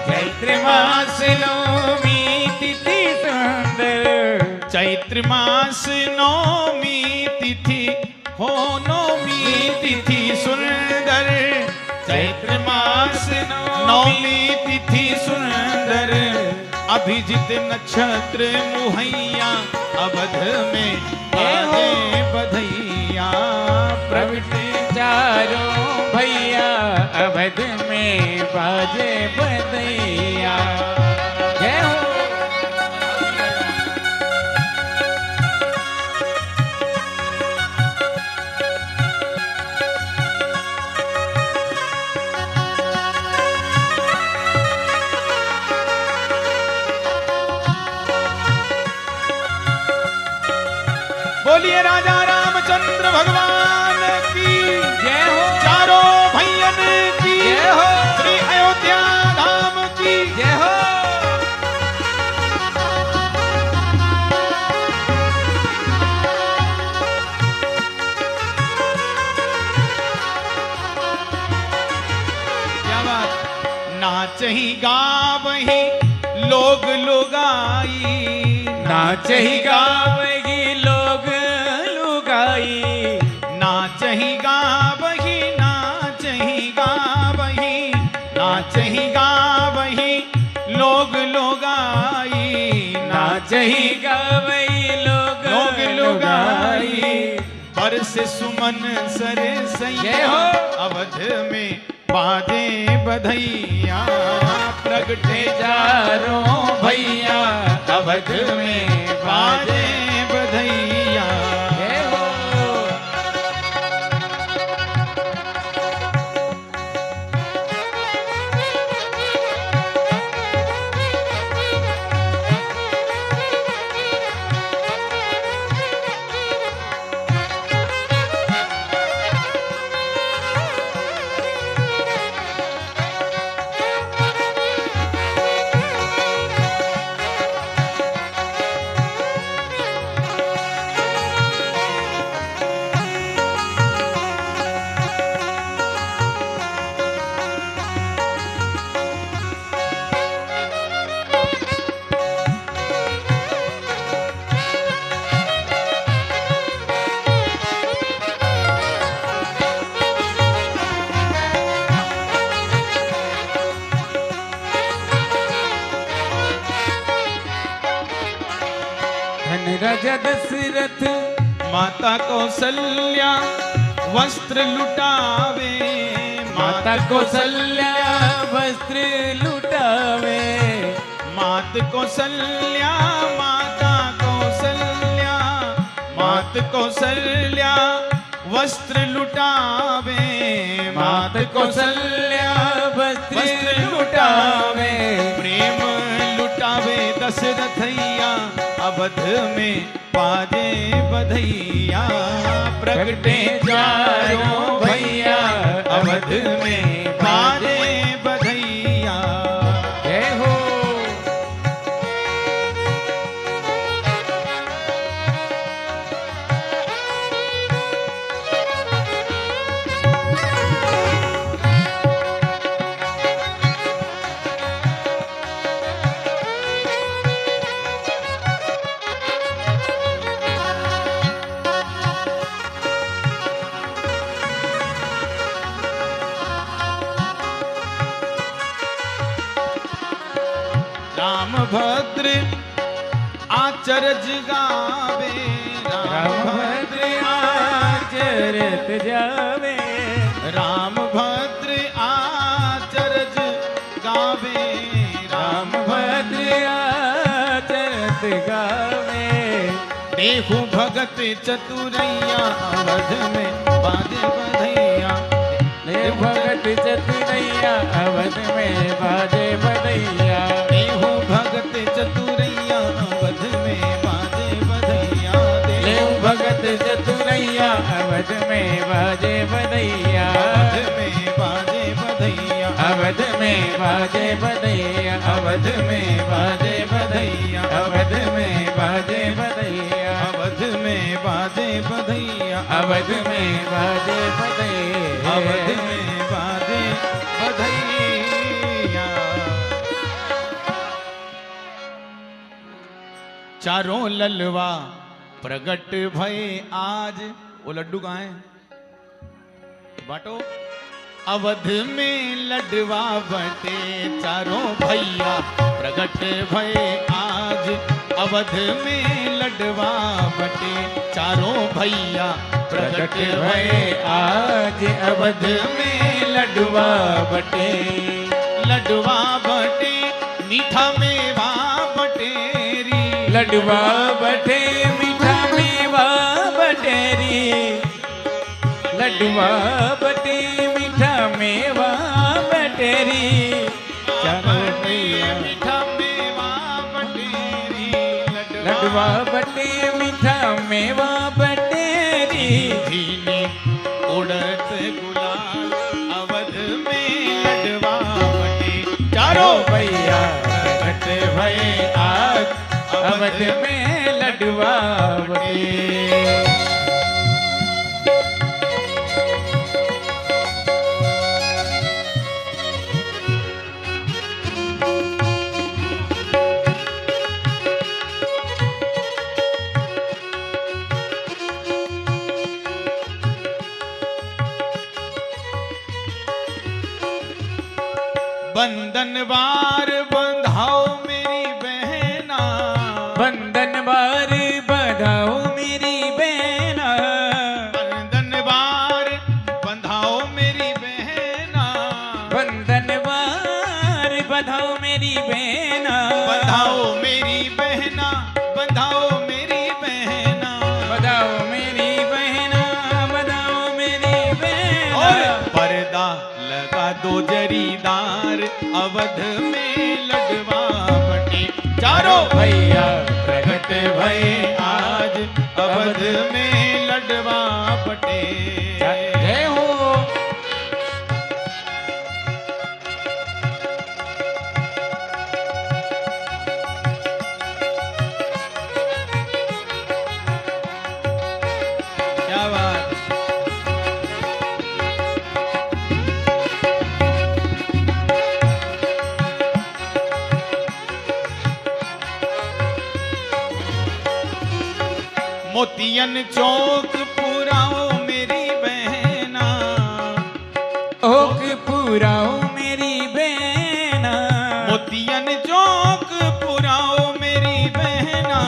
चैत्र मास नवमी तिथि सुंदर। चैत्र मास नवमी तिथि हो नवमी तिथि सुंदर। चैत्र मास नवमी तिथि सुंदर, अभिजित नक्षत्र मुहैया, अवध में बाजे बधैया। प्रगटे चारों भैया, अवध में बाजे बधैया। जय हो। बोलिए राजा रामचंद्र भगवान की जय हो। चारों भैयन की जय हो। श्री अयोध्या धाम की जय हो। क्या बात। नाचही गावही लोग लुगाई, नाचही गावही लोग लुगाई। नाचही गावही, नाचही गावही, नाचही गावही लोग लुगाई। नाचही गावही लोग लुगाई। बरस सुमन सरे सैया, जय हो। अवध में बाजे बधैया। प्रगटे चारों भैया, अवध में बाजे बधैया। जय हो। राजा दशरथ माता कौशल्या वस्त्र लुटावे, माता कौशल्या वस्त्र लुटावे। मात कौशल्या, माता कौशल्या, मात कौशल्या वस्त्र लुटावे। मात कौशल्या वस्त्र लुटावे। प्रेम लुटावे दशरथैया अवध में बाजे बधैया प्रगटे चारों भैया अवध में बाजे बधैया। जय हो। राम भद्र आचरज गावे, राम भद्र आचरत जावे, राम भद्र आचरज गावे, राम भद्र आचरत गावे। देहु भगत चतुरैया अवध में बाजे बधैया। ले भगत चतुरैया अवध में बाजे बधैया। देहु भगत चतुरैया अवध में बाजे बधैया। ले भगत चतुरैया अवध में बाजे बधैया। अवध में बाजे बधैया। अवध में बाजे बधैया। अवध में बाजे बधैया। अवध में बाजे बधैया। अवध में बाजे बधैया। अवध में बाजे बधैया। अवध में बाजे बधैया। चारों ललवा प्रगट भये आज। वो लड्डू कहाँ है? बांटो। अवध में लडवा बटे चारों भैया प्रगट भये आज। अवध में लडवा बटे चारों भैया प्रगट भये आज। अवध में लडवा बटे, लडवा बटे मीठा मेवा बटेरी। लडवा बटे मीठा मेवा बटेरी। लडवा बटे मीठा मेवा बटेरी। चारों भैया मीठा मेवा बटेरी। लडवा बटे मीठा मेवा बटेरी। झीले उड़त गुलाल अवध में लडवा बटे चारों भैया प्रगट भये आज। अवध में लडवा बटे। बंधनवार बंधाओ मेरी बहना। बंधनवार बंधाओ मेरी बहना। बंधनवार बंधाओ मेरी बहना। बंधनवार बंधाओ मेरी बहना। बंधाओ मेरी बहना। बंधाओ मेरी बहना। बंधाओ मेरी बहना। बंधाओ मेरी बहना। और पर्दा लगा दो जरीदार अवध में लडवा बटे चारों भैया प्रगट भये आज। अवध में लडवा बटे। जय हो। क्या बात। मोतियन चौक पुराओ मेरी बहना। ओक पुराओ मेरी बहना। मोतियन चौक पुराओ मेरी बहना।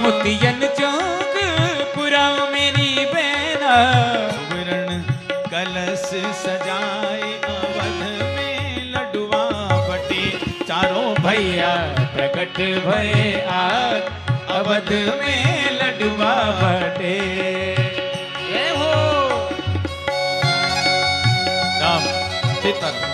मोतियन चौक पुराओ मेरी बहना। सुवर्ण कलश सजाए अवध में लडवा बटे चारों भैया प्रकट भये आज। अवध में लडवा बटे। जय हो। राम सीताराम।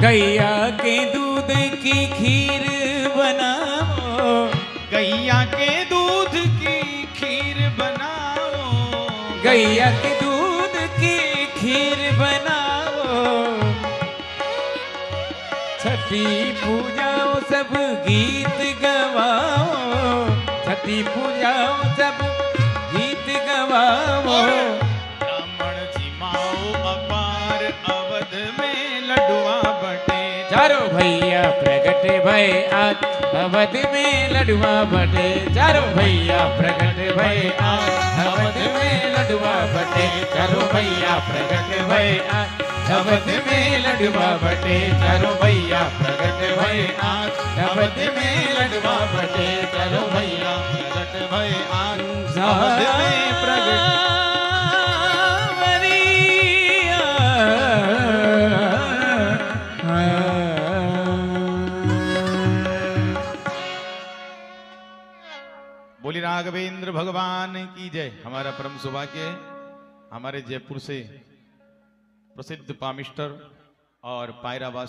गैया के दूध की खीर बनाओ, गैया के दूध की खीर बनाओ, गैया के दूध की खीर बनाओ। छठी पूजाओ सब गीत गवाओ, छठी पूजाओ सब गीत गवाओ। ब्राह्मण जी माओ अपार अवध में लडुआ बटे। चारों भैया प्रगट भय आज अवध में लडुआ बटे, चारों भैया प्रगट भय आज अवध में लडुआ बटे, चारों भैया प्रगट भय आज अवध में लडुआ बटे, चारों भैया प्रगट भय आज अवध में लडुआ बटे, चारों भैया प्रगट भय आज अवध में प्रगट। बोली राघवेंद्र भगवान की जय। हमारा परम सौभाग्य है हमारे जयपुर से प्रसिद्ध पामिस्टर और पायरा